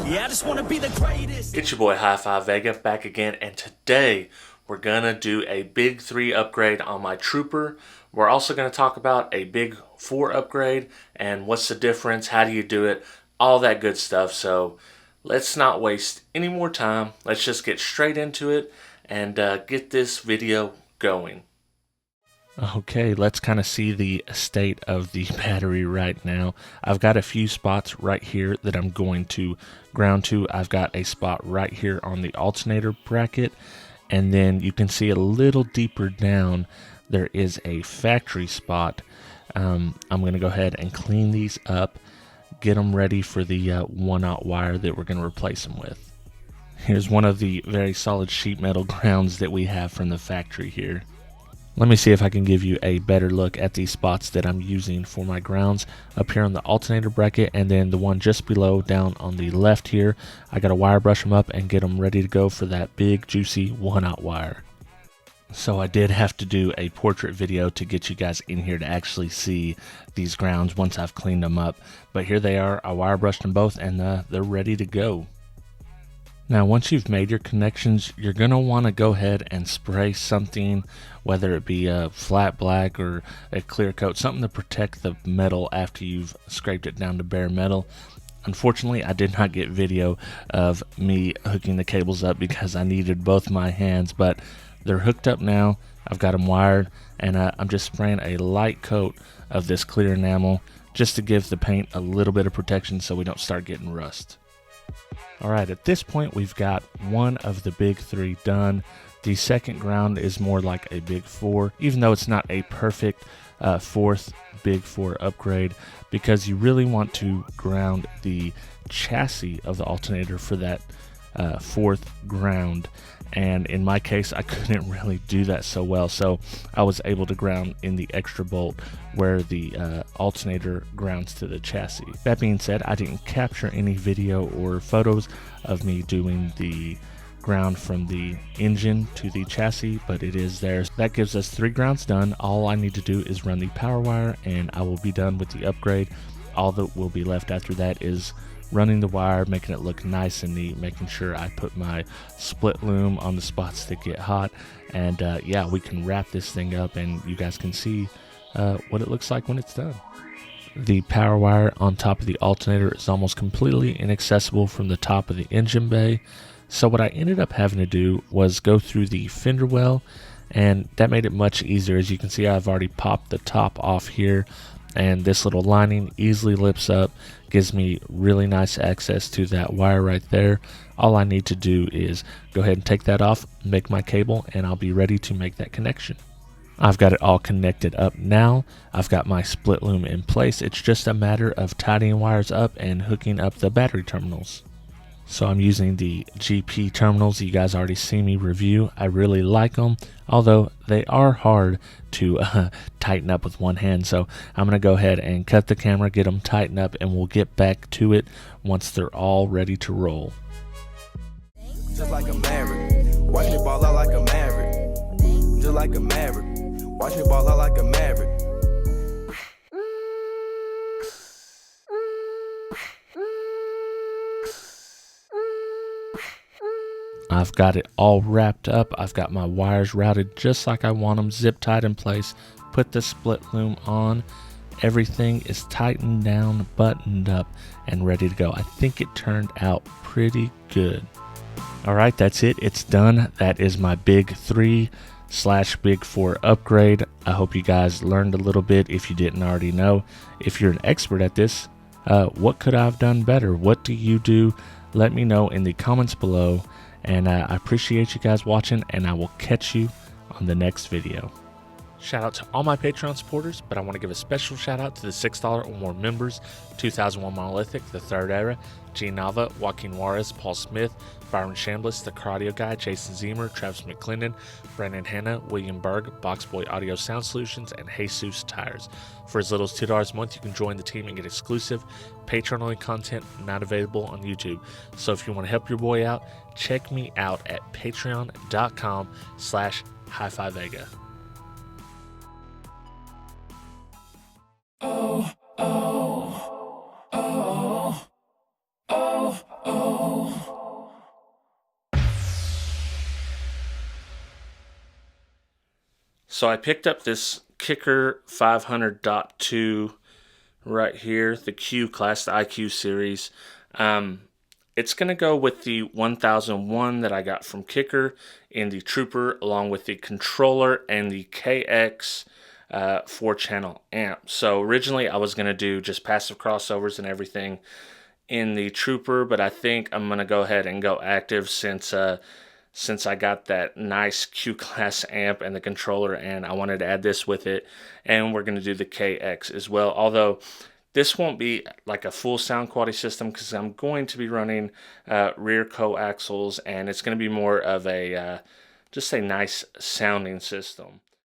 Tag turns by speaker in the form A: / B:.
A: Yeah, I just want to be the greatest.
B: It's your boy Hi-Fi Vega back again, and today we're gonna do a big 3 upgrade on my Trooper. We're also gonna talk about a big 4 upgrade and what's the difference, how do you do it, all that good stuff. So let's not waste any more time. Let's just get straight into it and get this video going. Okay, let's kind of see the state of the battery right now. I've got a few spots right here that I'm going to ground to. I've got a spot right here on the alternator bracket, and then you can see a little deeper down there is a factory spot. I'm going to go ahead and clean these up, get them ready for the 1/0 wire that we're going to replace them with. Here's one of the very solid sheet metal grounds that we have from the factory here. Let me see if I can give you a better look at these spots that I'm using for my grounds up here on the alternator bracket, and then the one just below down on the left here. I got to wire brush them up and get them ready to go for that big juicy 1/0 wire. So I did have to do a portrait video to get you guys in here to actually see these grounds once I've cleaned them up. But here they are. I wire brushed them both and they're ready to go. Now, once you've made your connections, you're going to want to go ahead and spray something, whether it be a flat black or a clear coat, something to protect the metal after you've scraped it down to bare metal. Unfortunately, I did not get video of me hooking the cables up because I needed both my hands, but they're hooked up now. I've got them wired, and I'm just spraying a light coat of this clear enamel just to give the paint a little bit of protection so we don't start getting rust. Alright, at this point we've got one of the big 3 done. The second ground is more like a big 4, even though it's not a perfect 4th big 4 upgrade, because you really want to ground the chassis of the alternator for that 4th ground. And in my case, I couldn't really do that so well, so I was able to ground in the extra bolt where the alternator grounds to the chassis. That being said, I didn't capture any video or photos of me doing the ground from the engine to the chassis, but it is there. That gives us 3 grounds done. All I need to do is run the power wire and I will be done with the upgrade. All that will be left after that is running the wire, making it look nice and neat, making sure I put my split loom on the spots that get hot, and yeah, we can wrap this thing up and you guys can see what it looks like when it's done. The power wire on top of the alternator is almost completely inaccessible from the top of the engine bay, so what I ended up having to do was go through the fender well, and that made it much easier. As you can see, I've already popped the top off here, and this little lining easily lifts up, gives me really nice access to that wire right there. All I need to do is go ahead and take that off, make my cable, and I'll be ready to make that connection. I've got it all connected up now. I've got my split loom in place. It's just a matter of tidying wires up and hooking up the battery terminals. So I'm using the GP terminals you guys already see me review. I really like them, although they are hard to tighten up with one hand. So I'm going to go ahead and cut the camera, get them tightened up, and we'll get back to it once they're all ready to roll.
C: Just like a maverick, watch me ball out like a maverick. Just like a maverick, watch me ball out like a maverick.
B: I've got it all wrapped up. I've got my wires routed just like I want them, zip tied in place, put the split loom on. Everything is tightened down, buttoned up, and ready to go. I think it turned out pretty good. Alright, that's it. It's done. That is my big 3/big 4 upgrade. I hope you guys learned a little bit if you didn't already know. If you're an expert at this, what could I have done better? What do you do? Let me know in the comments below. And I appreciate you guys watching, and I will catch you on the next video. Shout out to all my Patreon supporters, but I want to give a special shout out to the $6 or more members: 2001 Monolithic, The Third Era, G Nava, Joaquin Juarez, Paul Smith, Byron Chambliss, The Cardio Guy, Jason Zemer, Travis McClendon, Brandon Hanna, William Berg, Boxboy Audio Sound Solutions, and Jesus Tires. For as little as $2 a month, you can join the team and get exclusive Patreon-only content not available on YouTube. So if you want to help your boy out, check me out at patreon.com/Hi-Fi Vega.
C: Oh, oh, oh, oh, oh.
B: So I picked up this Kicker 500.2 right here, the Q class, the IQ series. It's going to go with the 1001 that I got from Kicker in the Trooper, along with the controller and the KX 4-channel amp. So originally I was going to do just passive crossovers and everything in the Trooper, but I think I'm going to go ahead and go active since I got that nice Q class amp and the controller, and I wanted to add this with it. And we're going to do the KX as well, although this won't be like a full sound quality system because I'm going to be running rear coaxials, and it's going to be more of a just a nice sounding system.